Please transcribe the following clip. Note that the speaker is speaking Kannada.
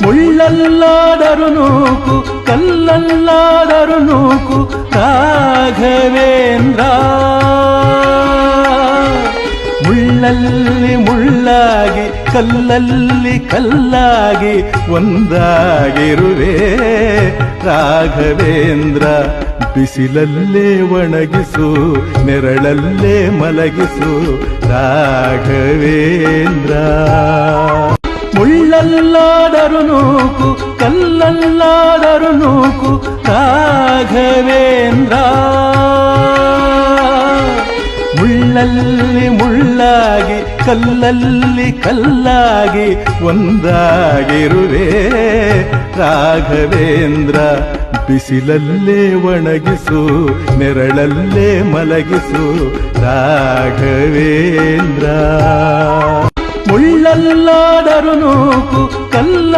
ಮುಳ್ಳಲ್ಲಾದರೂ ನೂಕು ಕಲ್ಲಲ್ಲಾದರೂ ನೂಕು ರಾಘವೇಂದ್ರ. ಮುಳ್ಳಲ್ಲಿ ಮುಳ್ಳಾಗಿ ಕಲ್ಲಲ್ಲಿ ಕಲ್ಲಾಗಿ ಒಂದಾಗಿರುವೆ ರಾಘವೇಂದ್ರ. ಬಿಸಿಲಲ್ಲೇ ಒಣಗಿಸು ನೆರಳಲ್ಲೇ ಮಲಗಿಸು ರಾಘವೇಂದ್ರ. ಮುಳ್ಳಲ್ಲಾದರೂ ನೂಕು ಕಲ್ಲಲ್ಲಾದರೂ ನೂಕು ರಾಘವೇಂದ್ರ. ಮುಳ್ಳಲ್ಲಿ ಮುಳ್ಳಾಗಿ ಕಲ್ಲಲ್ಲಿ ಕಲ್ಲಾಗಿ ಒಂದಾಗಿರುವೆ ರಾಘವೇಂದ್ರ. ಬಿಸಿಲಲ್ಲೇ ಒಣಗಿಸು ನೆರಳಲ್ಲೇ ಮಲಗಿಸು ರಾಘವೇಂದ್ರ. ಮುಳ್ಳಲ್ಲಾದರೂ ನೂಕು ಕಲ್ಲ